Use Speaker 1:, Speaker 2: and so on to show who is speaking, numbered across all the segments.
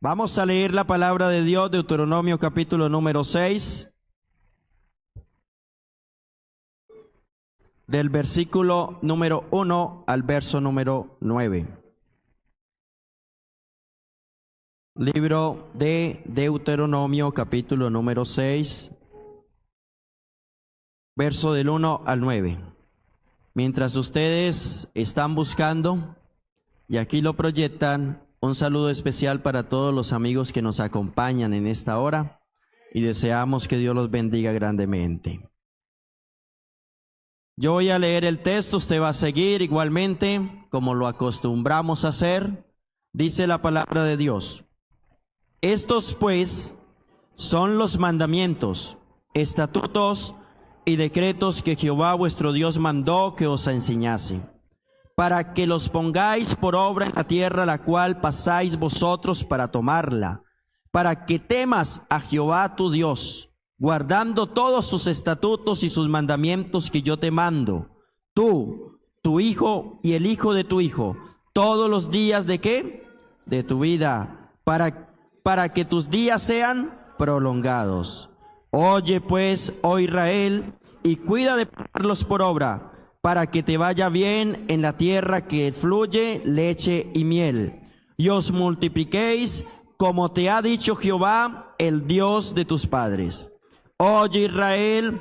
Speaker 1: Vamos a leer la palabra de Dios, Deuteronomio capítulo número 6, del versículo número 1 al verso número 9. Libro de Deuteronomio capítulo número 6, verso del 1 al 9. Mientras ustedes están buscando, y aquí lo proyectan, un saludo especial para todos los amigos que nos acompañan en esta hora y deseamos que Dios los bendiga grandemente. Yo voy a leer el texto, usted va a seguir igualmente como lo acostumbramos a hacer. Dice la palabra de Dios: estos pues son los mandamientos, estatutos y decretos que Jehová vuestro Dios mandó que os enseñase, para que los pongáis por obra en la tierra la cual pasáis vosotros para tomarla, para que temas a Jehová tu Dios, guardando todos sus estatutos y sus mandamientos que yo te mando, tú, tu hijo y el hijo de tu hijo, todos los días ¿de qué? De tu vida, para que tus días sean prolongados. Oye pues, oh Israel, y cuida de ponerlos por obra, para que te vaya bien en la tierra que fluye leche y miel, y os multipliquéis como te ha dicho Jehová, el Dios de tus padres. Oye Israel,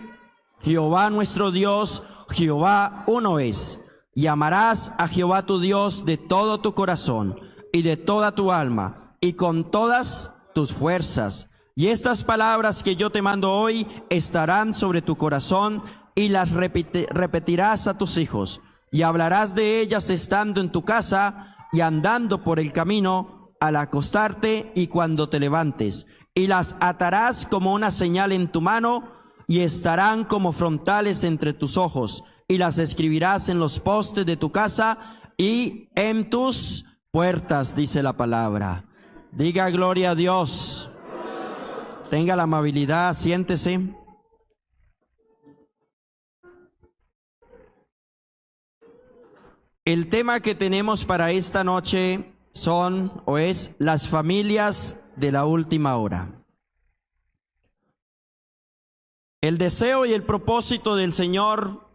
Speaker 1: Jehová nuestro Dios, Jehová uno es, y amarás a Jehová tu Dios de todo tu corazón y de toda tu alma y con todas tus fuerzas. Y estas palabras que yo te mando hoy estarán sobre tu corazón, y las repetirás a tus hijos, y hablarás de ellas estando en tu casa y andando por el camino, al acostarte y cuando te levantes, y las atarás como una señal en tu mano, y estarán como frontales entre tus ojos, y las escribirás en los postes de tu casa y en tus puertas, dice la palabra. Diga gloria a Dios. Tenga la amabilidad, siéntese. El tema que tenemos para esta noche es las familias de la última hora. El deseo y el propósito del Señor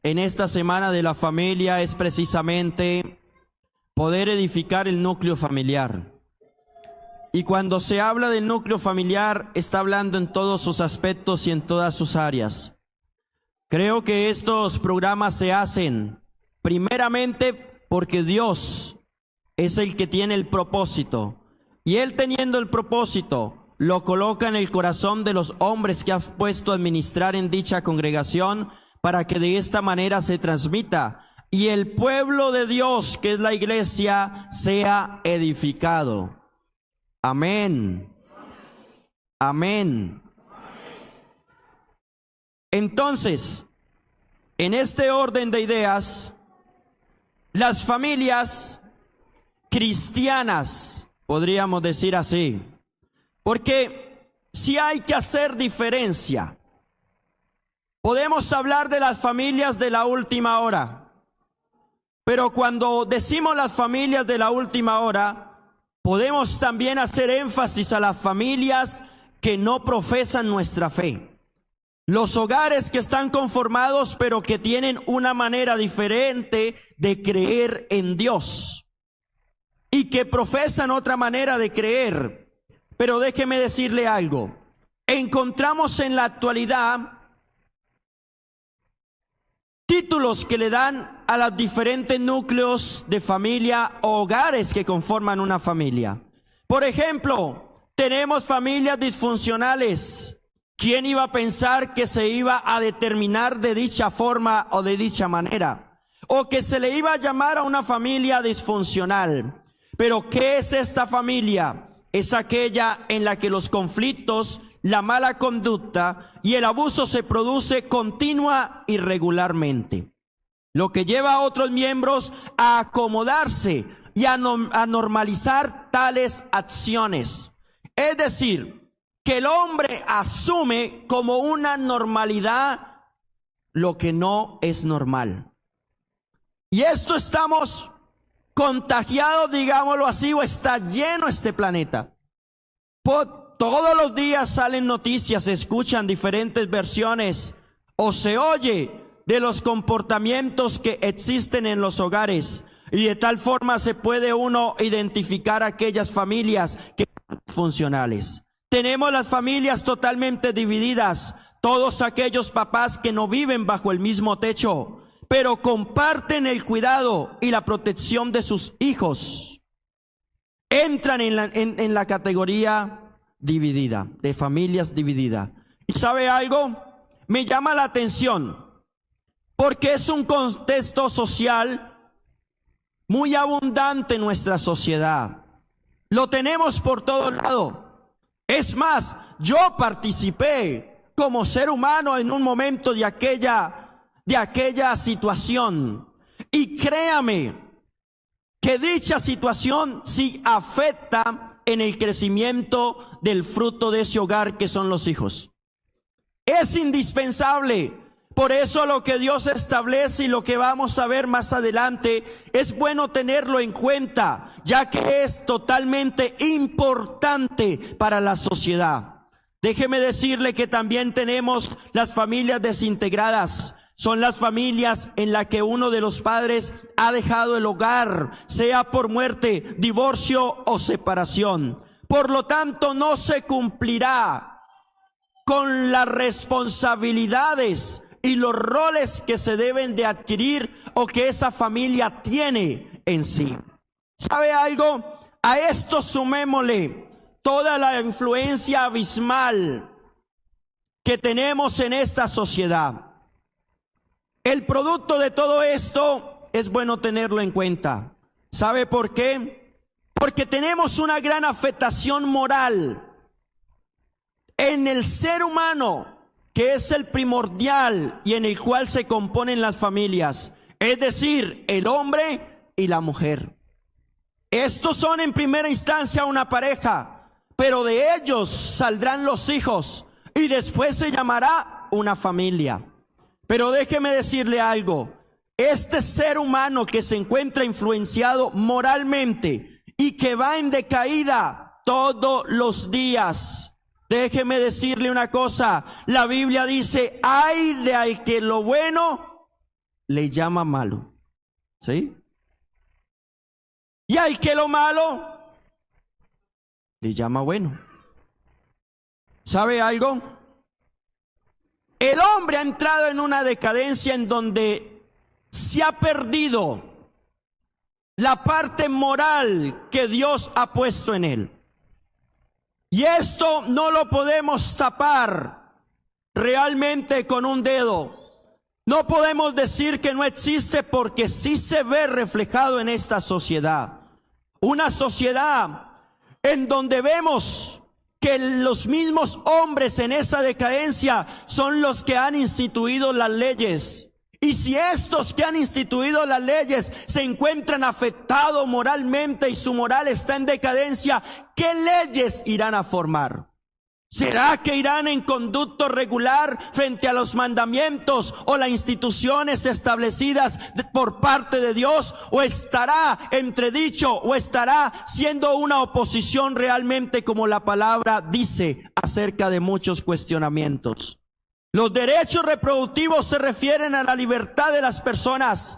Speaker 1: en esta semana de la familia es precisamente poder edificar el núcleo familiar. Y cuando se habla del núcleo familiar, está hablando en todos sus aspectos y en todas sus áreas. Creo que estos programas se hacen primeramente porque Dios es el que tiene el propósito, y Él, teniendo el propósito, lo coloca en el corazón de los hombres que ha puesto a administrar en dicha congregación, para que de esta manera se transmita y el pueblo de Dios, que es la iglesia, sea edificado. Amén. Amén. Entonces, en este orden de ideas, las familias cristianas, podríamos decir así, porque si hay que hacer diferencia. Podemos hablar de las familias de la última hora, pero cuando decimos las familias de la última hora, podemos también hacer énfasis a las familias que no profesan nuestra fe. Los hogares que están conformados pero que tienen una manera diferente de creer en Dios y que profesan otra manera de creer. Pero déjeme decirle algo, encontramos en la actualidad títulos que le dan a los diferentes núcleos de familia o hogares que conforman una familia. Por ejemplo, tenemos familias disfuncionales. ¿Quién iba a pensar que se iba a determinar de dicha forma o de dicha manera? O que se le iba a llamar a una familia disfuncional. Pero ¿qué es esta familia? Es aquella en la que los conflictos, la mala conducta y el abuso se produce continua y regularmente, lo que lleva a otros miembros a acomodarse y a normalizar tales acciones. Es decir, que el hombre asume como una normalidad lo que no es normal. Y esto estamos contagiados, digámoslo así, o está lleno este planeta. Todos los días salen noticias, se escuchan diferentes versiones o se oye de los comportamientos que existen en los hogares, y de tal forma se puede uno identificar aquellas familias que son funcionales. Tenemos las familias totalmente divididas, todos aquellos papás que no viven bajo el mismo techo, pero comparten el cuidado y la protección de sus hijos. Entran en la categoría dividida, de familias divididas. ¿Y sabe algo? Me llama la atención, porque es un contexto social muy abundante en nuestra sociedad. Lo tenemos por todo lado. Es más, yo participé como ser humano en un momento de aquella situación. Y créame que dicha situación sí afecta en el crecimiento del fruto de ese hogar que son los hijos. Es indispensable. Por eso lo que Dios establece y lo que vamos a ver más adelante es bueno tenerlo en cuenta, ya que es totalmente importante para la sociedad. Déjeme decirle que también tenemos las familias desintegradas. Son las familias en las que uno de los padres ha dejado el hogar, sea por muerte, divorcio o separación. Por lo tanto, no se cumplirá con las responsabilidades y los roles que se deben de adquirir o que esa familia tiene en sí. ¿Sabe algo? A esto sumémosle toda la influencia abismal que tenemos en esta sociedad. El producto de todo esto es bueno tenerlo en cuenta. ¿Sabe por qué? Porque tenemos una gran afectación moral en el ser humano, que es el primordial y en el cual se componen las familias, es decir, el hombre y la mujer. Estos son en primera instancia una pareja, pero de ellos saldrán los hijos y después se llamará una familia. Pero déjeme decirle algo, este ser humano que se encuentra influenciado moralmente y que va en decaída todos los días, déjeme decirle una cosa, la Biblia dice, ay de al que lo bueno le llama malo, ¿sí? Y al que lo malo le llama bueno. ¿Sabe algo? El hombre ha entrado en una decadencia en donde se ha perdido la parte moral que Dios ha puesto en él. Y esto no lo podemos tapar realmente con un dedo. No podemos decir que no existe, porque sí se ve reflejado en esta sociedad. Una sociedad en donde vemos que los mismos hombres en esa decadencia son los que han instituido las leyes. Y si estos que han instituido las leyes se encuentran afectados moralmente y su moral está en decadencia, ¿qué leyes irán a formar? ¿Será que irán en conducto regular frente a los mandamientos o las instituciones establecidas por parte de Dios? ¿O estará entredicho o estará siendo una oposición realmente como la palabra dice acerca de muchos cuestionamientos? Los derechos reproductivos se refieren a la libertad de las personas.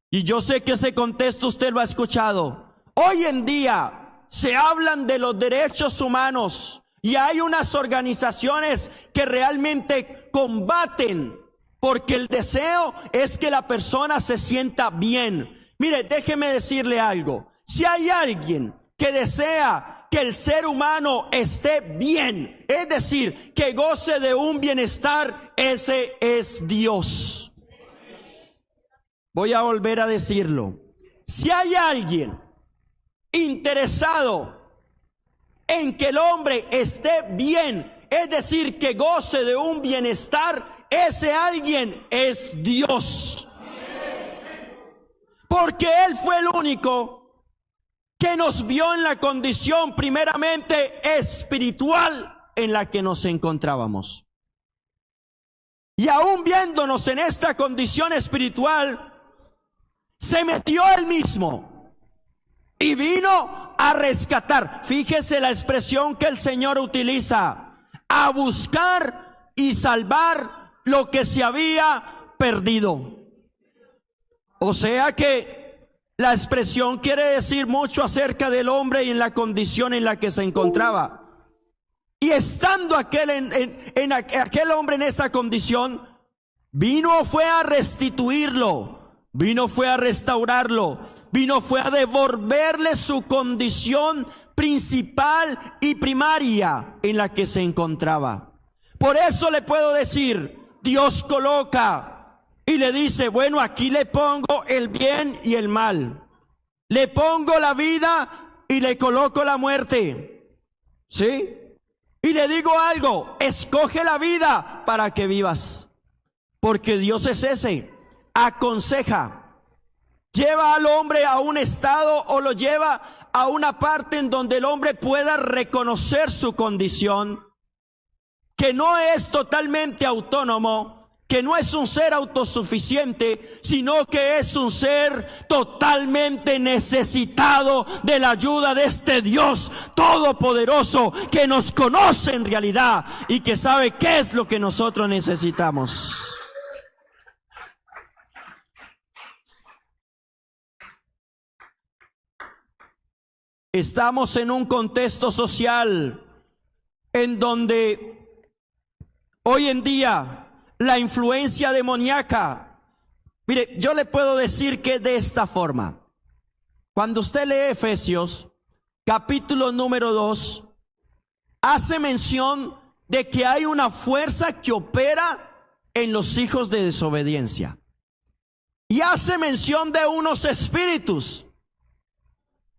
Speaker 1: Y yo sé que ese contexto usted lo ha escuchado. Hoy en día se hablan de los derechos humanos. Y hay unas organizaciones que realmente combaten, porque el deseo es que la persona se sienta bien. Mire, déjeme decirle algo. Si hay alguien que desea que el ser humano esté bien, es decir, que goce de un bienestar, ese es Dios. Voy a volver a decirlo. Si hay alguien interesado en que el hombre esté bien, es decir, que goce de un bienestar, ese alguien es Dios. Porque Él fue el único que nos vio en la condición primeramente espiritual en la que nos encontrábamos. Y aún viéndonos en esta condición espiritual, se metió Él mismo y vino a rescatar. Fíjese la expresión que el Señor utiliza: a buscar y salvar lo que se había perdido. O sea que la expresión quiere decir mucho acerca del hombre y en la condición en la que se encontraba. Y estando aquel hombre en esa condición, fue a restituirlo, fue a restaurarlo, fue a devolverle su condición principal y primaria en la que se encontraba. Por eso le puedo decir, Dios coloca y le dice: bueno, aquí le pongo el bien y el mal, le pongo la vida y le coloco la muerte, ¿sí? Y le digo algo: escoge la vida para que vivas, porque Dios es ese, aconseja, lleva al hombre a un estado o lo lleva a una parte en donde el hombre pueda reconocer su condición, que no es totalmente autónomo, que no es un ser autosuficiente, sino que es un ser totalmente necesitado de la ayuda de este Dios todopoderoso, que nos conoce en realidad y que sabe qué es lo que nosotros necesitamos. Estamos en un contexto social en donde hoy en día la influencia demoníaca, mire, yo le puedo decir que de esta forma: cuando usted lee Efesios capítulo número 2, hace mención de que hay una fuerza que opera en los hijos de desobediencia, y hace mención de unos espíritus.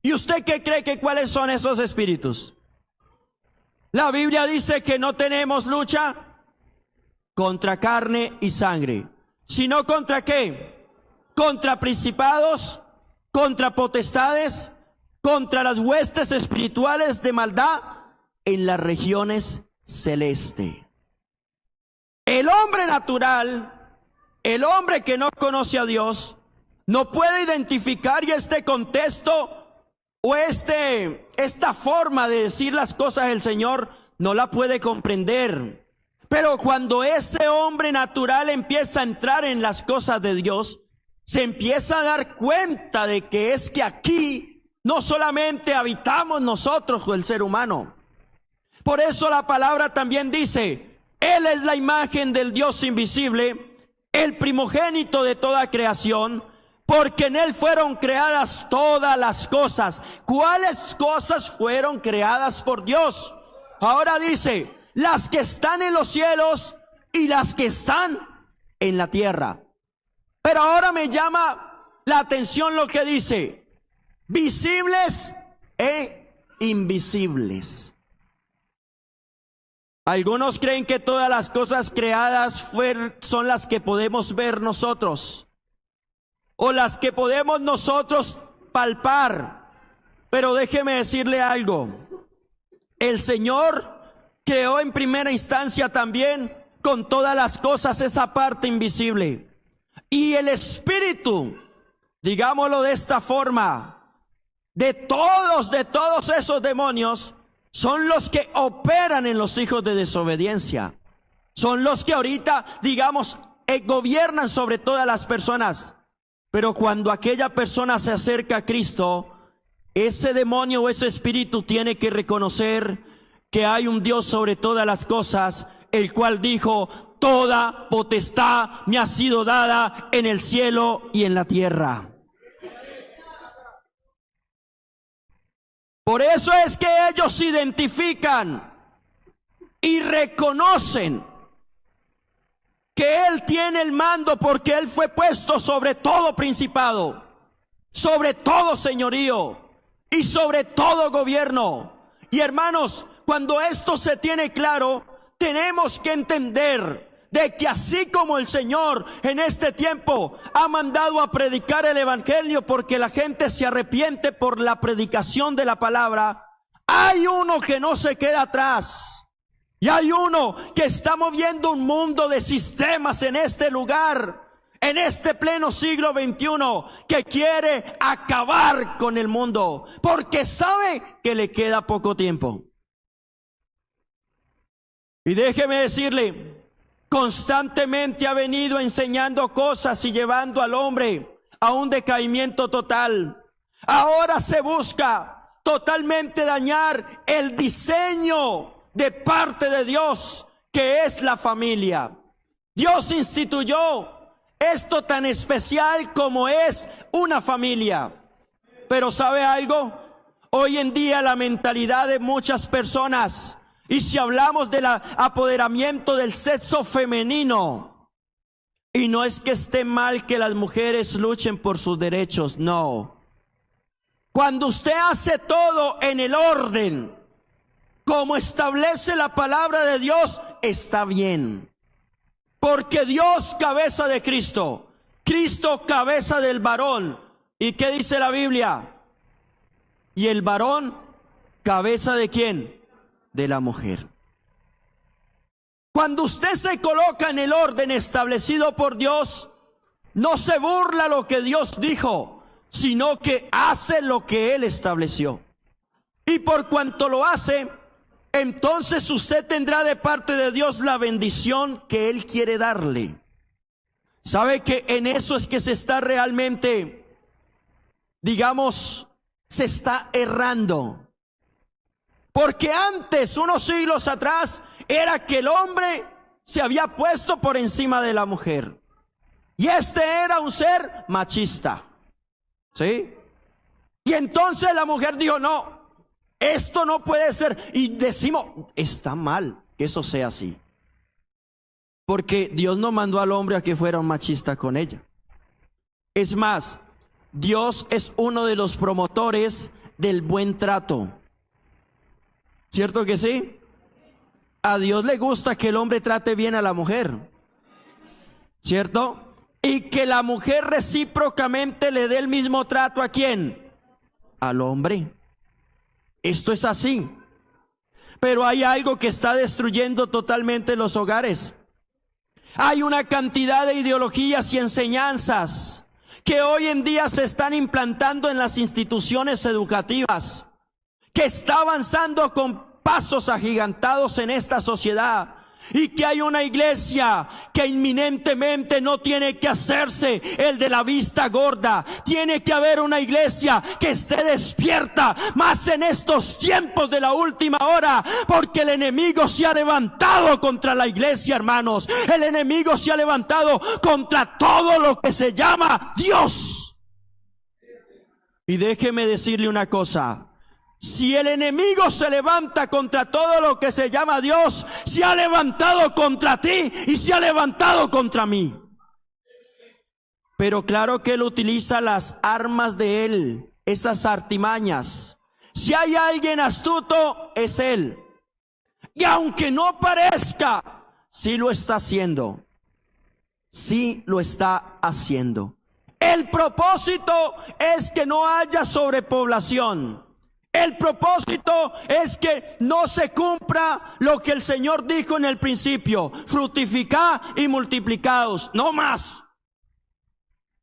Speaker 1: ¿Y usted qué cree que cuáles son esos espíritus? La Biblia dice que no tenemos lucha contra carne y sangre, sino contra ¿qué? Contra principados, contra potestades, contra las huestes espirituales de maldad en las regiones celestes. El hombre natural, el hombre que no conoce a Dios, no puede identificar, y este contexto o esta forma de decir las cosas del Señor no la puede comprender. Pero cuando ese hombre natural empieza a entrar en las cosas de Dios, se empieza a dar cuenta de que es que aquí no solamente habitamos nosotros o el ser humano. Por eso la palabra también dice: Él es la imagen del Dios invisible, el primogénito de toda creación, porque en Él fueron creadas todas las cosas. ¿Cuáles cosas fueron creadas por Dios? Ahora dice: las que están en los cielos y las que están en la tierra. Pero ahora me llama la atención lo que dice: visibles e invisibles. Algunos creen que todas las cosas creadas son las que podemos ver nosotros, o las que podemos nosotros palpar. Pero déjeme decirle algo: el Señor creó en primera instancia también con todas las cosas esa parte invisible. Y el espíritu, digámoslo de esta forma, de todos esos demonios, son los que operan en los hijos de desobediencia. Son los que ahorita, digamos, gobiernan sobre todas las personas. Pero cuando aquella persona se acerca a Cristo, ese demonio o ese espíritu tiene que reconocer que hay un Dios sobre todas las cosas, el cual dijo: toda potestad me ha sido dada en el cielo y en la tierra. Por eso es que ellos identifican y reconocen que Él tiene el mando, porque Él fue puesto sobre todo principado, sobre todo señorío y sobre todo gobierno. Y hermanos, cuando esto se tiene claro, tenemos que entender de que así como el Señor en este tiempo ha mandado a predicar el evangelio porque la gente se arrepiente por la predicación de la palabra, hay uno que no se queda atrás. Y hay uno que está moviendo un mundo de sistemas en este lugar. en este pleno siglo XXI, que quiere acabar con el mundo, porque sabe que le queda poco tiempo. Y déjeme decirle, constantemente ha venido enseñando cosas y llevando al hombre a un decaimiento total. Ahora se busca totalmente dañar el diseño de parte de Dios, que es la familia. Dios instituyó esto tan especial como es una familia. Pero ¿sabe algo? Hoy en día la mentalidad de muchas personas, y si hablamos del apoderamiento del sexo femenino, y no es que esté mal que las mujeres luchen por sus derechos, no. Cuando usted hace todo en el orden, como establece la palabra de Dios, está bien. Porque Dios, cabeza de Cristo, Cristo, cabeza del varón. ¿Y qué dice la Biblia? Y el varón, cabeza de ¿quién? De la mujer. Cuando usted se coloca en el orden establecido por Dios, no se burla lo que Dios dijo, sino que hace lo que Él estableció. Y por cuanto lo hace, entonces usted tendrá de parte de Dios la bendición que Él quiere darle. ¿Sabe que en eso es que se está realmente, digamos, se está errando? Porque antes, unos siglos atrás, era que el hombre se había puesto por encima de la mujer. Y este era un ser machista. ¿Sí? Y entonces la mujer dijo, no, esto no puede ser. Y decimos, está mal que eso sea así. Porque Dios no mandó al hombre a que fuera un machista con ella. Es más, Dios es uno de los promotores del buen trato. ¿Cierto que sí? A Dios le gusta que el hombre trate bien a la mujer. ¿Cierto? Y que la mujer recíprocamente le dé el mismo trato ¿a quién? Al hombre. Esto es así. Pero hay algo que está destruyendo totalmente los hogares. Hay una cantidad de ideologías y enseñanzas que hoy en día se están implantando en las instituciones educativas, que está avanzando con pasos agigantados en esta sociedad. Y que hay una iglesia que inminentemente no tiene que hacerse el de la vista gorda. Tiene que haber una iglesia que esté despierta, más en estos tiempos de la última hora, porque el enemigo se ha levantado contra la iglesia, hermanos. El enemigo se ha levantado contra todo lo que se llama Dios. Y déjeme decirle una cosa. Si el enemigo se levanta contra todo lo que se llama Dios, se ha levantado contra ti y se ha levantado contra mí. Pero claro que Él utiliza las armas de Él, esas artimañas. Si hay alguien astuto, es Él. Y aunque no parezca, sí lo está haciendo. Sí lo está haciendo. El propósito es que no haya sobrepoblación. El propósito es que no se cumpla lo que el Señor dijo en el principio: fructificad y multiplicaos, no más.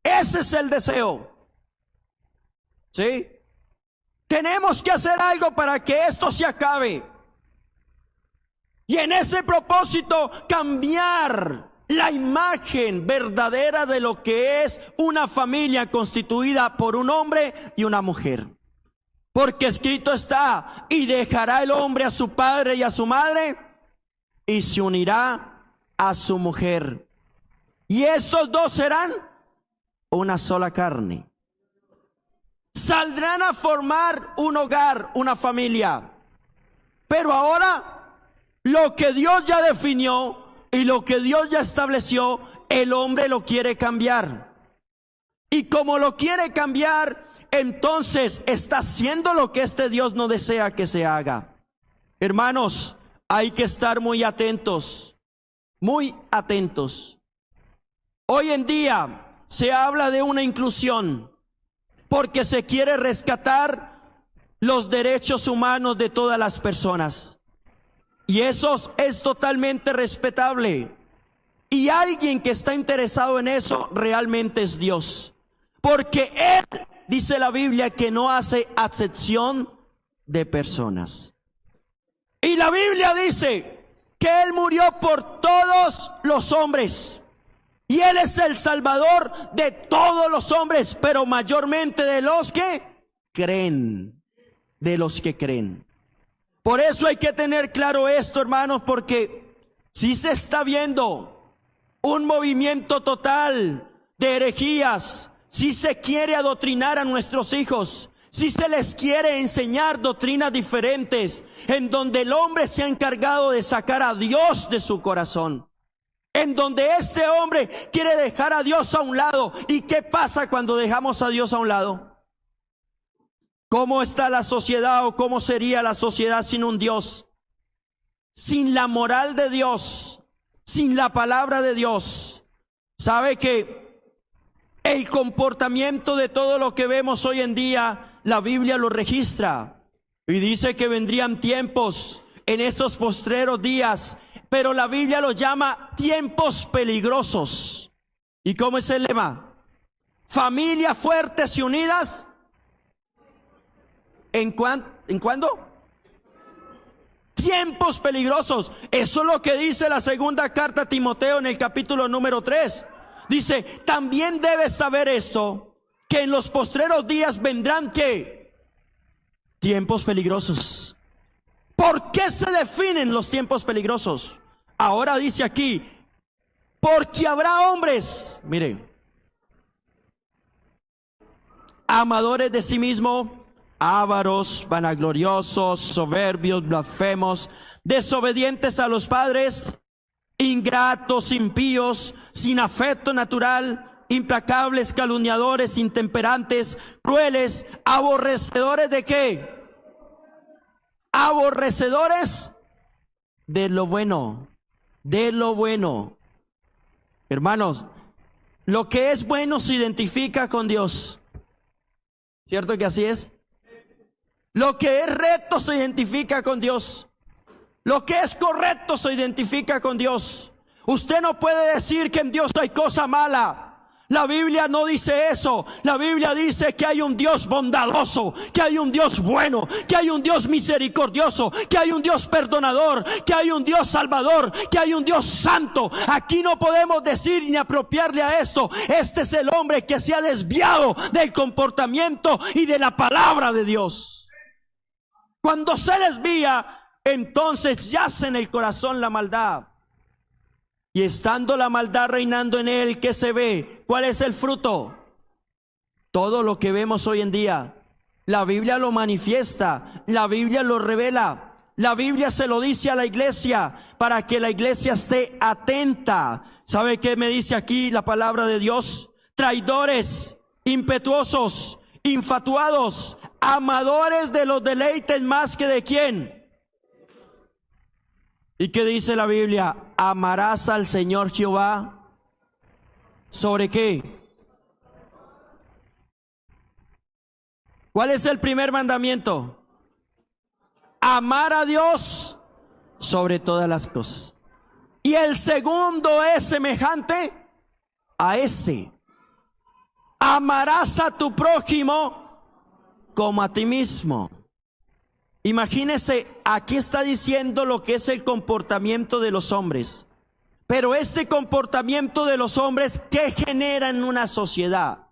Speaker 1: Ese es el deseo. ¿Sí? Tenemos que hacer algo para que esto se acabe. Y en ese propósito, cambiar la imagen verdadera de lo que es una familia constituida por un hombre y una mujer. Porque escrito está: y dejará el hombre a su padre y a su madre, y se unirá a su mujer. Y estos dos serán una sola carne. Saldrán a formar un hogar, una familia. Pero ahora, lo que Dios ya definió y lo que Dios ya estableció, el hombre lo quiere cambiar. Y como lo quiere cambiar, entonces está haciendo lo que este Dios no desea que se haga. Hermanos, hay que estar muy atentos, muy atentos. Hoy en día se habla de una inclusión porque se quiere rescatar los derechos humanos de todas las personas. Y eso es totalmente respetable. Y alguien que está interesado en eso realmente es Dios. Porque Él, dice la Biblia, que no hace acepción de personas. Y la Biblia dice que Él murió por todos los hombres. Y Él es el Salvador de todos los hombres, pero mayormente de los que creen. De los que creen. Por eso hay que tener claro esto, hermanos, porque si se está viendo un movimiento total de herejías, si se quiere adoctrinar a nuestros hijos, si se les quiere enseñar doctrinas diferentes, en donde el hombre se ha encargado de sacar a Dios de su corazón, en donde este hombre quiere dejar a Dios a un lado. ¿Y qué pasa cuando dejamos a Dios a un lado? ¿Cómo está la sociedad o cómo sería la sociedad sin un Dios? Sin la moral de Dios, sin la palabra de Dios. ¿Sabe que el comportamiento de todo lo que vemos hoy en día, la Biblia lo registra? Y dice que vendrían tiempos en esos postreros días, pero la Biblia los llama tiempos peligrosos. ¿Y cómo es el lema? Familias fuertes y unidas. ¿En cuándo? Tiempos peligrosos. Eso es lo que dice la segunda carta a Timoteo en el capítulo número 3. Dice, también debes saber esto, que en los postreros días vendrán ¿qué? Tiempos peligrosos. ¿Por qué se definen los tiempos peligrosos? Ahora dice aquí, porque habrá hombres, mire, amadores de sí mismos, ávaros, vanagloriosos, soberbios, blasfemos, desobedientes a los padres, ingratos, impíos, sin afecto natural, implacables, calumniadores, intemperantes, crueles, aborrecedores ¿de qué? Aborrecedores de lo bueno, de lo bueno. Hermanos, lo que es bueno se identifica con Dios. ¿Cierto que así es? Lo que es recto se identifica con Dios. Lo que es correcto se identifica con Dios. Usted no puede decir que en Dios hay cosa mala. La Biblia no dice eso. La Biblia dice que hay un Dios bondadoso, que hay un Dios bueno, que hay un Dios misericordioso, que hay un Dios perdonador, que hay un Dios salvador, que hay un Dios santo. Aquí no podemos decir ni apropiarle a esto. Este es el hombre que se ha desviado del comportamiento y de la palabra de Dios. Cuando se desvía, entonces yace en el corazón la maldad. Y estando la maldad reinando en él, ¿qué se ve? ¿Cuál es el fruto? Todo lo que vemos hoy en día. La Biblia lo manifiesta, la Biblia lo revela. La Biblia se lo dice a la iglesia para que la iglesia esté atenta. ¿Sabe qué me dice aquí la palabra de Dios? Traidores, impetuosos, infatuados, amadores de los deleites más que de quién. ¿Y qué dice la Biblia? Amarás al Señor Jehová. ¿Sobre qué? ¿Cuál es el primer mandamiento? Amar a Dios sobre todas las cosas. Y el segundo es semejante a ese. Amarás a tu prójimo como a ti mismo. Imagínese, aquí está diciendo lo que es el comportamiento de los hombres. Pero este comportamiento de los hombres, ¿qué genera en una sociedad?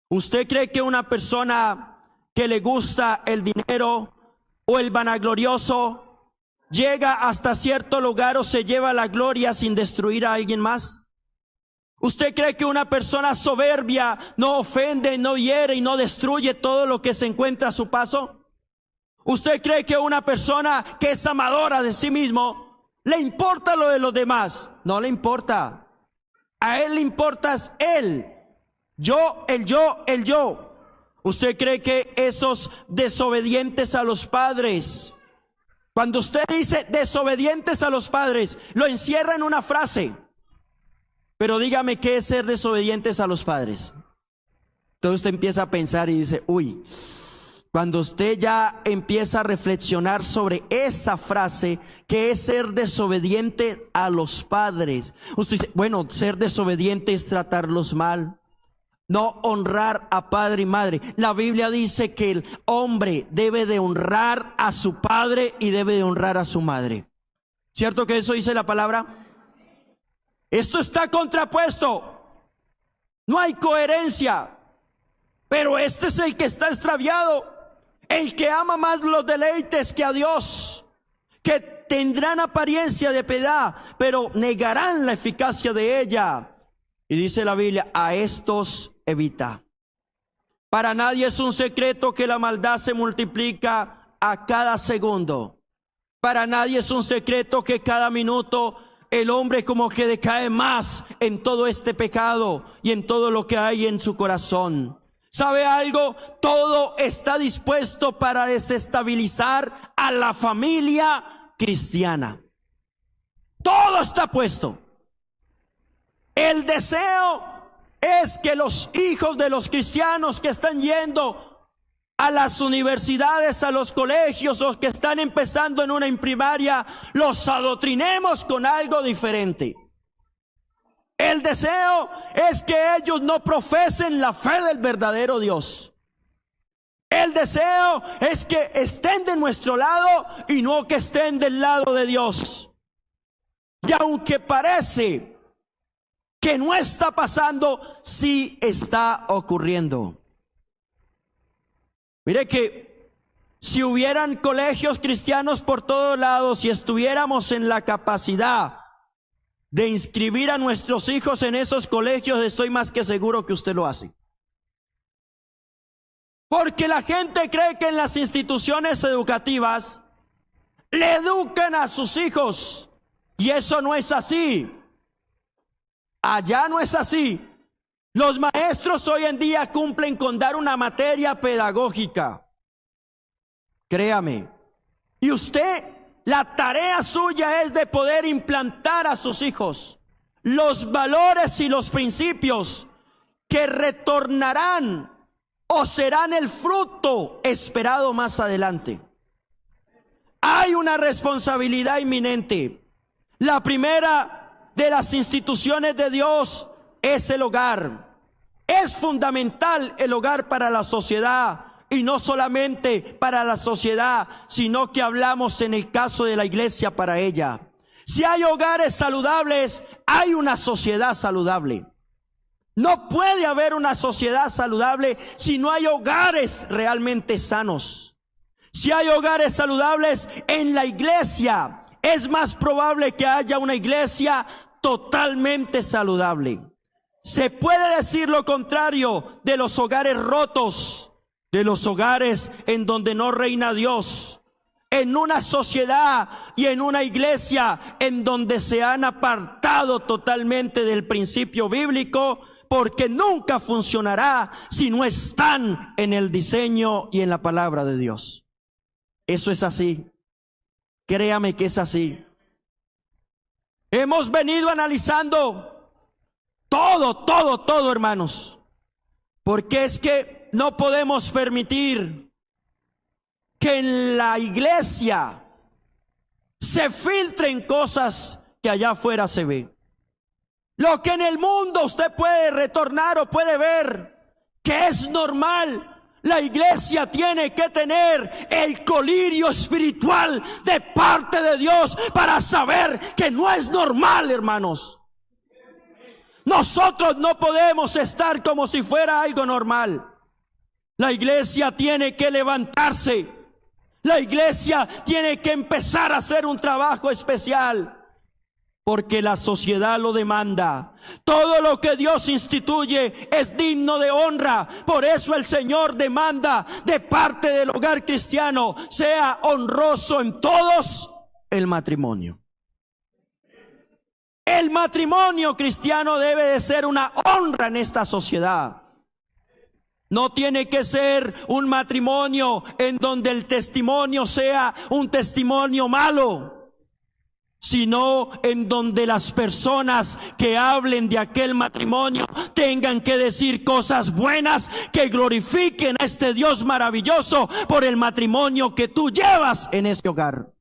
Speaker 1: ¿Usted cree que una persona que le gusta el dinero o el vanaglorioso llega hasta cierto lugar o se lleva la gloria sin destruir a alguien más? ¿Usted cree que una persona soberbia no ofende, no hiere y no destruye todo lo que se encuentra a su paso? ¿Usted cree que una persona que es amadora de sí mismo le importa lo de los demás? No le importa. A él le importa es él. Yo, el yo, el yo. ¿Usted cree que esos desobedientes a los padres, cuando usted dice desobedientes a los padres, lo encierra en una frase? Pero dígame, ¿qué es ser desobedientes a los padres? Entonces usted empieza a pensar y dice, uy, Cuando usted ya empieza a reflexionar sobre esa frase, que es ser desobediente a los padres. Usted dice, bueno, ser desobediente es tratarlos mal, no honrar a padre y madre. La Biblia dice que el hombre debe de honrar a su padre y debe de honrar a su madre. ¿Cierto que eso dice la palabra? Esto está contrapuesto. No hay coherencia. Pero este es el que está extraviado. El que ama más los deleites que a Dios, que tendrán apariencia de piedad, pero negarán la eficacia de ella. Y dice la Biblia, a estos evita. Para nadie es un secreto que la maldad se multiplica a cada segundo. Para nadie es un secreto que cada minuto el hombre como que decae más en todo este pecado y en todo lo que hay en su corazón. ¿Sabe algo? Todo está dispuesto para desestabilizar a la familia cristiana. Todo está puesto. El deseo es que los hijos de los cristianos que están yendo a las universidades, a los colegios, o que están empezando en una primaria, los adoctrinemos con algo diferente. El deseo es que ellos no profesen la fe del verdadero Dios. El deseo es que estén de nuestro lado y no que estén del lado de Dios. Y aunque parece que no está pasando, sí está ocurriendo. Mire que si hubieran colegios cristianos por todos lados, si estuviéramos en la capacidad de inscribir a nuestros hijos en esos colegios, estoy más que seguro que usted lo hace. Porque la gente cree que en las instituciones educativas le educan a sus hijos, y eso no es así. Allá no es así. Los maestros hoy en día cumplen con dar una materia pedagógica. Créame. Y usted, la tarea suya es de poder implantar a sus hijos los valores y los principios que retornarán o serán el fruto esperado más adelante. Hay una responsabilidad inminente. La primera de las instituciones de Dios es el hogar. Es fundamental el hogar para la sociedad. Y no solamente para la sociedad, sino que hablamos en el caso de la iglesia para ella. Si hay hogares saludables, hay una sociedad saludable. No puede haber una sociedad saludable si no hay hogares realmente sanos. Si hay hogares saludables en la iglesia, es más probable que haya una iglesia totalmente saludable. Se puede decir lo contrario de los hogares rotos, de los hogares en donde no reina Dios, en una sociedad y en una iglesia en donde se han apartado totalmente del principio bíblico, porque nunca funcionará si no están en el diseño y en la palabra de Dios. Eso es así. Créame que es así. Hemos venido analizando todo, hermanos, porque es que no podemos permitir que en la iglesia se filtren cosas que allá afuera se ven. Lo que en el mundo usted puede retornar o puede ver que es normal, la iglesia tiene que tener el colirio espiritual de parte de Dios para saber que no es normal, hermanos. Nosotros no podemos estar como si fuera algo normal. La iglesia tiene que levantarse. La iglesia tiene que empezar a hacer un trabajo especial, porque la sociedad lo demanda. Todo lo que Dios instituye es digno de honra. Por eso el Señor demanda de parte del hogar cristiano, sea honroso en todos el matrimonio. El matrimonio cristiano debe de ser una honra en esta sociedad. No tiene que ser un matrimonio en donde el testimonio sea un testimonio malo. sino en donde las personas que hablen de aquel matrimonio tengan que decir cosas buenas que glorifiquen a este Dios maravilloso por el matrimonio que tú llevas en ese hogar.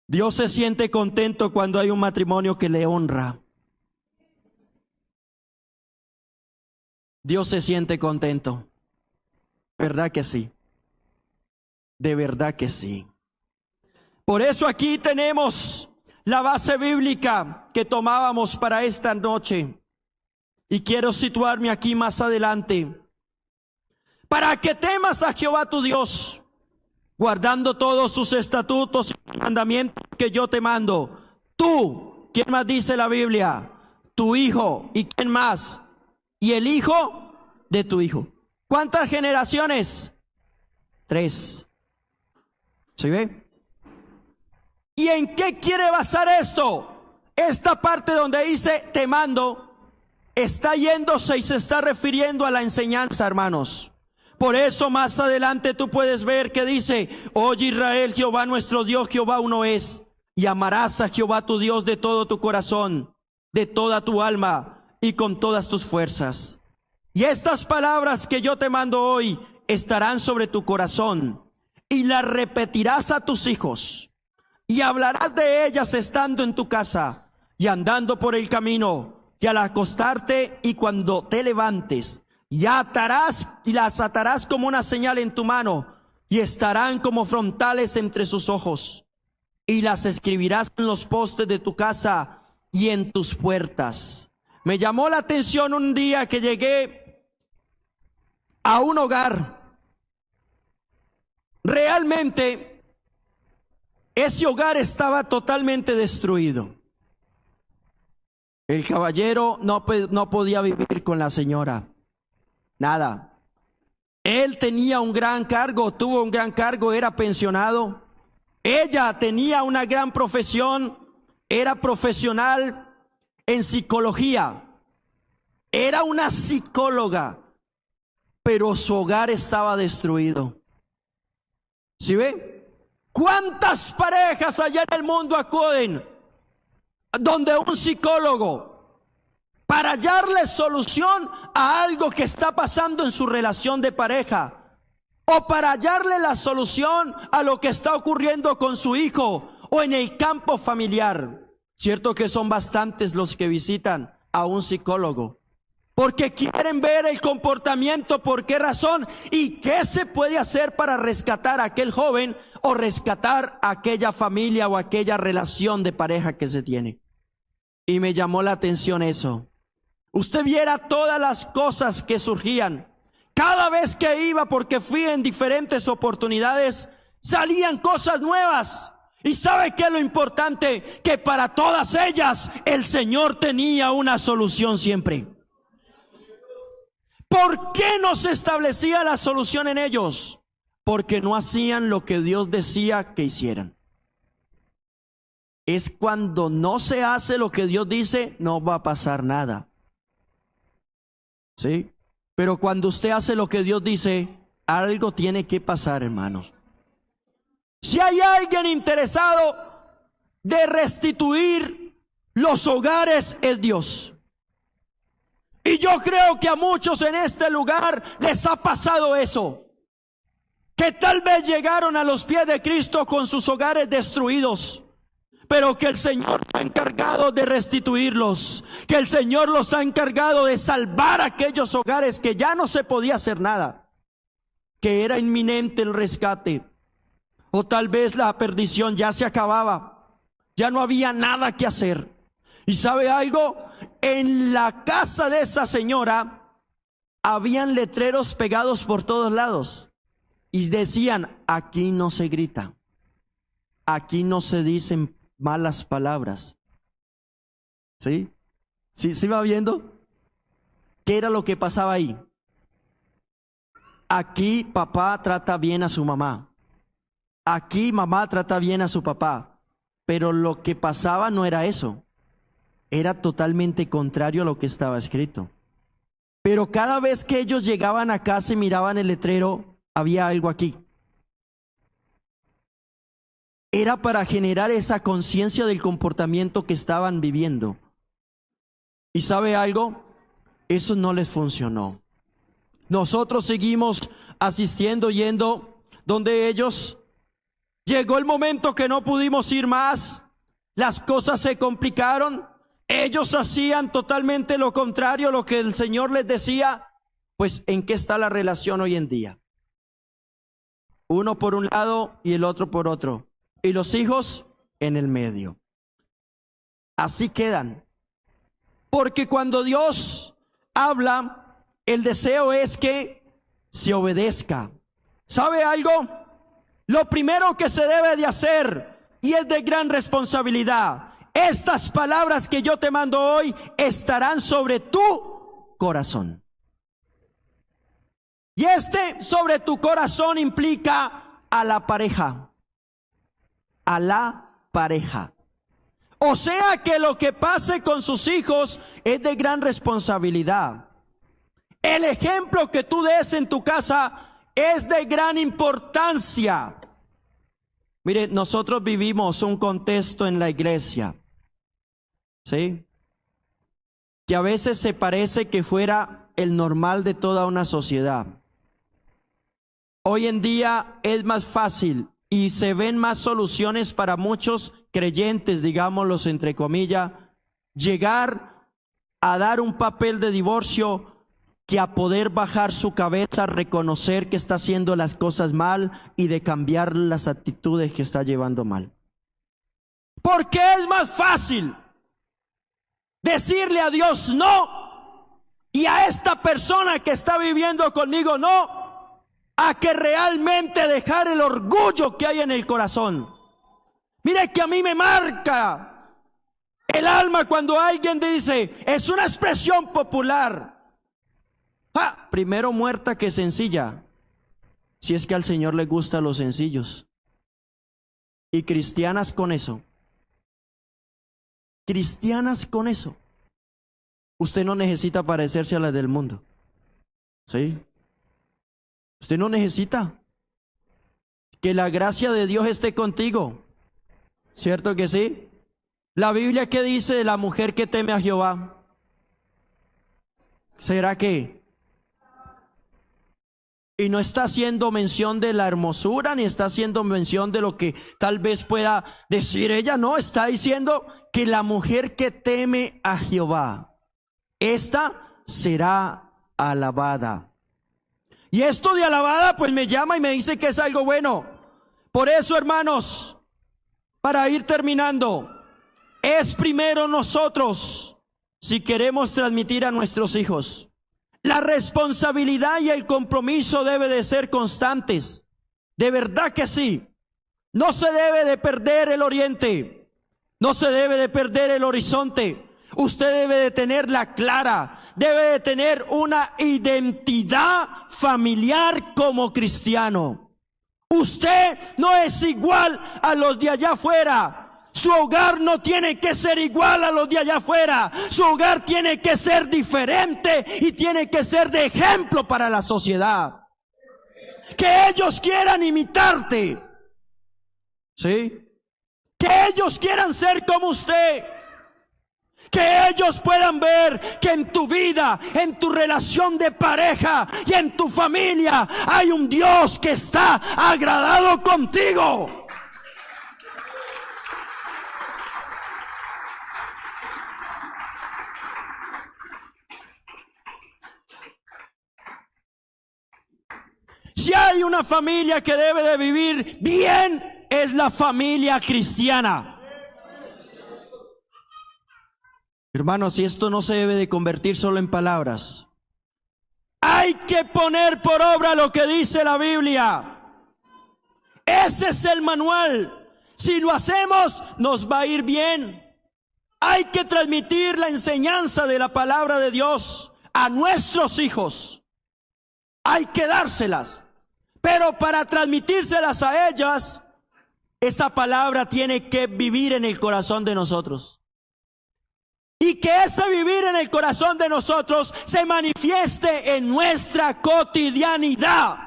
Speaker 1: Dios se siente contento cuando hay un matrimonio que le honra. Dios se siente contento. ¿Verdad que sí? De verdad que sí. Por eso aquí tenemos la base bíblica que tomábamos para esta noche. Y quiero situarme aquí más adelante. Para que temas a Jehová tu Dios, guardando todos sus estatutos y mandamientos que yo te mando. Tú, ¿quién más dice la Biblia? Tu hijo. ¿Y quién más? Y el hijo de tu hijo. ¿Cuántas generaciones? 3. ¿Sí ve? ¿Y en qué quiere basar esto? Esta parte donde dice te mando, está yéndose y se está refiriendo a la enseñanza, hermanos. Por eso más adelante tú puedes ver que dice: oye Israel, Jehová nuestro Dios, Jehová uno es, y amarás a Jehová tu Dios de todo tu corazón, de toda tu alma y con todas tus fuerzas. Y estas palabras que yo te mando hoy estarán sobre tu corazón, y las repetirás a tus hijos, y hablarás de ellas estando en tu casa, y andando por el camino, y al acostarte y cuando te levantes, y las atarás como una señal en tu mano, y estarán como frontales entre sus ojos, y las escribirás en los postes de tu casa y en tus puertas. Me llamó la atención un día que llegué a un hogar. Realmente ese hogar estaba totalmente destruido. El caballero no podía vivir con la señora. Nada. Él tenía un gran cargo, tuvo un gran cargo, era pensionado. Ella tenía una gran profesión, era profesional en psicología. Era una psicóloga, pero su hogar estaba destruido. ¿Sí ve? ¿Cuántas parejas allá en el mundo acuden donde un psicólogo para hallarle solución a algo que está pasando en su relación de pareja, o para hallarle la solución a lo que está ocurriendo con su hijo o en el campo familiar? Cierto que son bastantes los que visitan a un psicólogo porque quieren ver el comportamiento, por qué razón y qué se puede hacer para rescatar a aquel joven o rescatar a aquella familia o aquella relación de pareja que se tiene. Y me llamó la atención eso. Usted viera todas las cosas que surgían. Cada vez que iba, porque fui en diferentes oportunidades, salían cosas nuevas. ¿Y sabe qué es lo importante? Que para todas ellas el Señor tenía una solución siempre. ¿Por qué no se establecía la solución en ellos? Porque no hacían lo que Dios decía que hicieran. Es cuando no se hace lo que Dios dice, no va a pasar nada. ¿Sí? Pero cuando usted hace lo que Dios dice, algo tiene que pasar, hermanos. Si hay alguien interesado de restituir los hogares, es Dios. Y yo creo que a muchos en este lugar les ha pasado eso, que tal vez llegaron a los pies de Cristo con sus hogares destruidos, pero que el Señor ha encargado de restituirlos, que el Señor los ha encargado de salvar aquellos hogares que ya no se podía hacer nada, que era inminente el rescate, o tal vez la perdición ya se acababa, ya no había nada que hacer. ¿Y sabe algo? En la casa de esa señora habían letreros pegados por todos lados y decían: aquí no se grita, aquí no se dicen malas palabras. ¿Sí? ¿Sí va viendo? ¿Qué era lo que pasaba ahí? Aquí papá trata bien a su mamá, aquí mamá trata bien a su papá, pero lo que pasaba no era eso. Era totalmente contrario a lo que estaba escrito. Pero cada vez que ellos llegaban a casa y miraban el letrero, había algo aquí. era para generar esa conciencia del comportamiento que estaban viviendo. ¿Y sabe algo? Eso no les funcionó. Nosotros seguimos asistiendo, yendo donde ellos. Llegó el momento que no pudimos ir más. Las cosas se complicaron. Ellos hacían totalmente lo contrario a lo que el Señor les decía. Pues, ¿en qué está la relación hoy en día? Uno por un lado y el otro por otro. Y los hijos en el medio. Así quedan. Porque cuando Dios habla, el deseo es que se obedezca. ¿Sabe algo? Lo primero que se debe de hacer, y es de gran responsabilidad, estas palabras que yo te mando hoy estarán sobre tu corazón. Y sobre tu corazón implica a la pareja. A la pareja. O sea que lo que pase con sus hijos es de gran responsabilidad. El ejemplo que tú des en tu casa es de gran importancia. Mire, nosotros vivimos un contexto en la iglesia, ¿sí? Que a veces se parece que fuera el normal de toda una sociedad. Hoy en día es más fácil y se ven más soluciones para muchos creyentes, digámoslos entre comillas, llegar a dar un papel de divorcio que a poder bajar su cabeza, reconocer que está haciendo las cosas mal y de cambiar las actitudes que está llevando mal. Porque es más fácil decirle a Dios no y a esta persona que está viviendo conmigo no, a que realmente dejar el orgullo que hay en el corazón. Mire que a mí me marca el alma cuando alguien dice, es una expresión popular, primero muerta que sencilla, si es que al Señor le gustan los sencillos. Y cristianas con eso. Cristianas con eso. Usted no necesita parecerse a las del mundo. ¿Sí? Usted no necesita. Que la gracia de Dios esté contigo. ¿Cierto que sí? La Biblia, ¿qué dice de la mujer que teme a Jehová? ¿Será que? Y no está haciendo mención de la hermosura, ni está haciendo mención de lo que tal vez pueda decir ella. No, está diciendo que la mujer que teme a Jehová, esta será alabada. Y esto de alabada pues me llama y me dice que es algo bueno. Por eso, hermanos, para ir terminando, es primero nosotros, si queremos transmitir a nuestros hijos. La responsabilidad y el compromiso debe de ser constantes. De verdad que sí. No se debe de perder el oriente. No se debe de perder el horizonte. Usted debe de tenerla clara. Debe de tener una identidad familiar como cristiano. Usted no es igual a los de allá afuera. Su hogar no tiene que ser igual a los de allá afuera. Su hogar tiene que ser diferente y tiene que ser de ejemplo para la sociedad. Que ellos quieran imitarte. ¿Sí? Que ellos quieran ser como usted. Que ellos puedan ver que en tu vida, en tu relación de pareja y en tu familia hay un Dios que está agradado contigo. Si hay una familia que debe de vivir bien, es la familia cristiana. Hermanos, si esto no se debe de convertir solo en palabras, hay que poner por obra lo que dice la Biblia. Ese es el manual. Si lo hacemos, nos va a ir bien. Hay que transmitir la enseñanza de la palabra de Dios a nuestros hijos. Hay que dárselas. Pero para transmitírselas a ellas, esa palabra tiene que vivir en el corazón de nosotros. Y que ese vivir en el corazón de nosotros se manifieste en nuestra cotidianidad.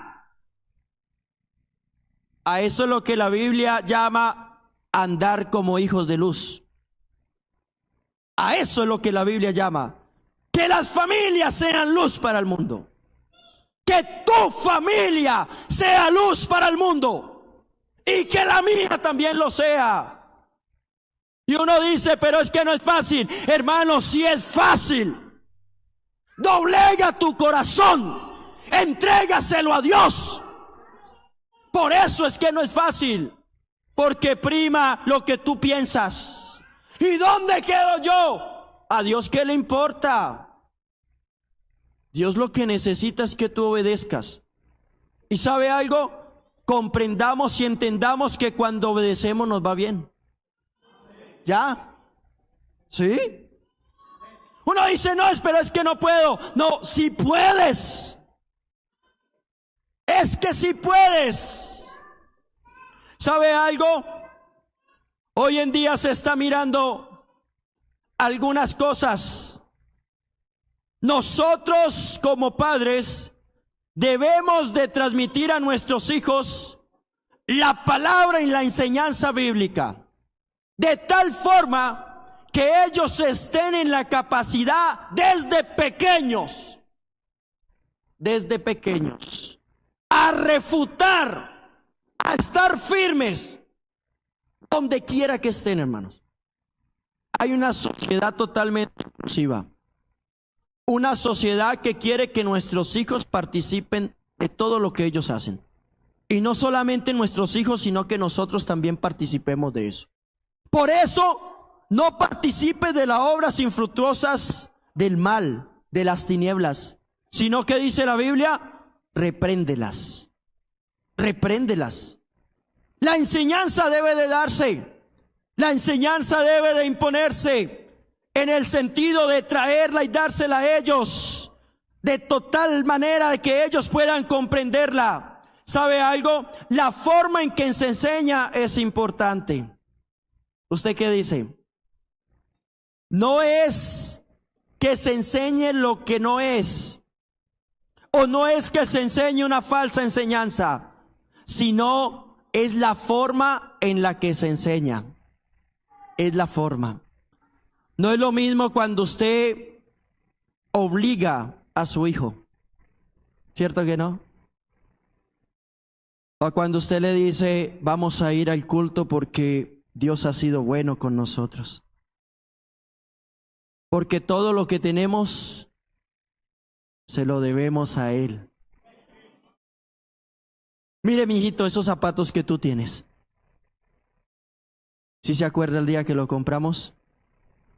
Speaker 1: A eso es lo que la Biblia llama andar como hijos de luz. A eso es lo que la Biblia llama que las familias sean luz para el mundo. Que tu familia sea luz para el mundo y que la mía también lo sea. Y uno dice, pero es que no es fácil. Hermano, si es fácil, doblega tu corazón, entrégaselo a Dios. Por eso es que no es fácil, porque prima lo que tú piensas. ¿Y dónde quedo yo? ¿A Dios qué le importa? Dios lo que necesita es que tú obedezcas. ¿Y sabe algo? Comprendamos y entendamos que cuando obedecemos nos va bien. ¿Ya? ¿Sí? Uno dice, no, pero es que no puedo. No, si puedes. Es que si puedes. ¿Sabe algo? Hoy en día se está mirando algunas cosas. Nosotros como padres debemos de transmitir a nuestros hijos la palabra y la enseñanza bíblica, de tal forma que ellos estén en la capacidad desde pequeños, a refutar, a estar firmes donde quiera que estén, hermanos. Hay una sociedad totalmente inclusiva, una sociedad que quiere que nuestros hijos participen de todo lo que ellos hacen. Y no solamente nuestros hijos, sino que nosotros también participemos de eso. Por eso, no participes de las obras infructuosas del mal, de las tinieblas, sino que dice la Biblia, repréndelas. Repréndelas. La enseñanza debe de darse. La enseñanza debe de imponerse en el sentido de traerla y dársela a ellos de total manera de que ellos puedan comprenderla. ¿Sabe algo? La forma en que se enseña es importante. ¿Usted qué dice? No es que se enseñe lo que no es, o no es que se enseñe una falsa enseñanza, sino es la forma en la que se enseña. Es la forma. No es lo mismo cuando usted obliga a su hijo, ¿cierto que no? O cuando usted le dice, vamos a ir al culto porque Dios ha sido bueno con nosotros. Porque todo lo que tenemos se lo debemos a Él. Mire, mijito, esos zapatos que tú tienes. ¿Sí se acuerda el día que lo compramos?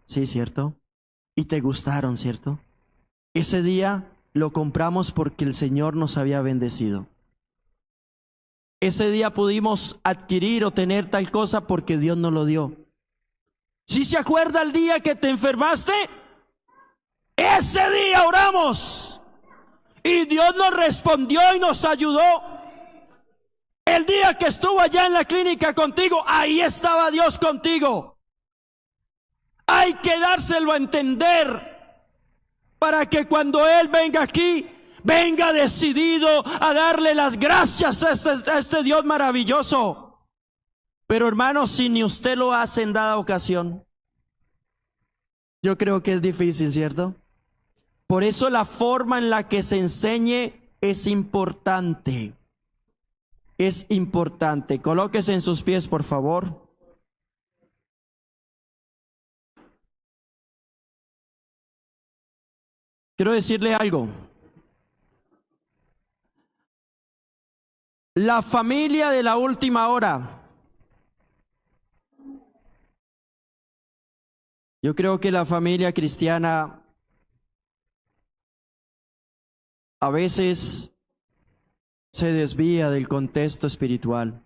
Speaker 1: Sí, ¿cierto? Y te gustaron, ¿cierto? Ese día lo compramos porque el Señor nos había bendecido. Ese día pudimos adquirir o tener tal cosa porque Dios nos lo dio. ¿Sí se acuerda el día que te enfermaste? Ese día oramos y Dios nos respondió y nos ayudó. El día que estuvo allá en la clínica contigo, ahí estaba Dios contigo. Hay que dárselo a entender para que cuando Él venga aquí, venga decidido a darle las gracias a este Dios maravilloso. Pero hermanos, si ni usted lo hace en dada ocasión, yo creo que es difícil, ¿cierto? Por eso la forma en la que se enseñe es importante. Es importante. Colóquese en sus pies, por favor. Quiero decirle algo. La familia de la última hora. Yo creo que la familia cristiana a veces se desvía del contexto espiritual.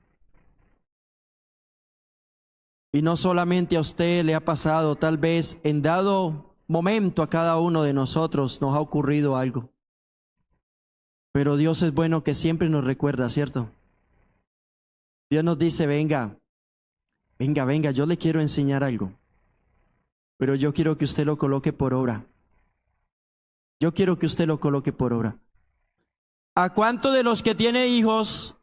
Speaker 1: Y no solamente a usted le ha pasado, tal vez en dado momento a cada uno de nosotros nos ha ocurrido algo. Pero Dios es bueno que siempre nos recuerda, ¿cierto? Dios nos dice, venga, yo le quiero enseñar algo. Pero yo quiero que usted lo coloque por obra. Yo quiero que usted lo coloque por obra. ¿A cuánto de los que tiene hijos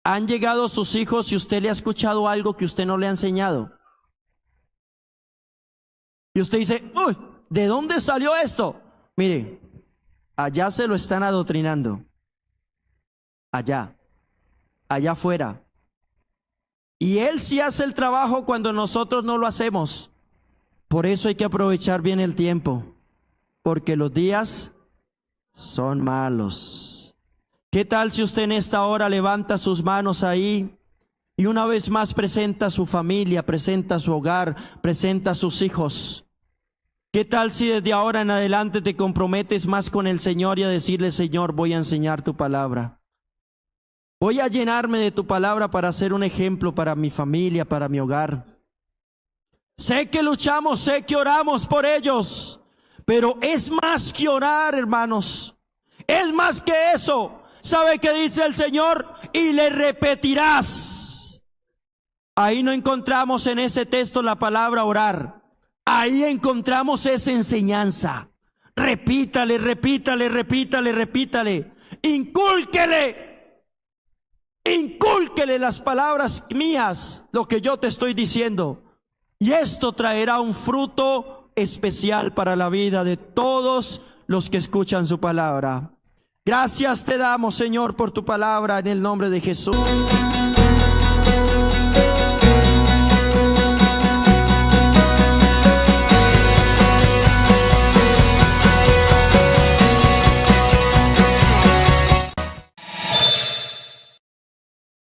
Speaker 1: Han llegado sus hijos y usted le ha escuchado algo que usted no le ha enseñado. Y usted dice, uy, ¿de dónde salió esto? Mire, allá se lo están adoctrinando. Allá afuera. Y Él sí hace el trabajo cuando nosotros no lo hacemos. Por eso hay que aprovechar bien el tiempo, porque los días son malos. ¿Qué tal si usted en esta hora levanta sus manos ahí y una vez más presenta a su familia, presenta a su hogar, presenta a sus hijos? ¿Qué tal si desde ahora en adelante te comprometes más con el Señor y a decirle, Señor, voy a enseñar tu palabra? Voy a llenarme de tu palabra para ser un ejemplo para mi familia, para mi hogar. Sé que luchamos, sé que oramos por ellos, pero es más que orar, hermanos. Es más que eso. ¿Sabe qué dice el Señor? Y le repetirás. Ahí no encontramos en ese texto la palabra orar. Ahí encontramos esa enseñanza. Repítale, repítale, repítale, repítale. Incúlquele las palabras mías, lo que yo te estoy diciendo. Y esto traerá un fruto especial para la vida de todos los que escuchan su palabra. Gracias te damos, Señor, por tu palabra en el nombre de Jesús.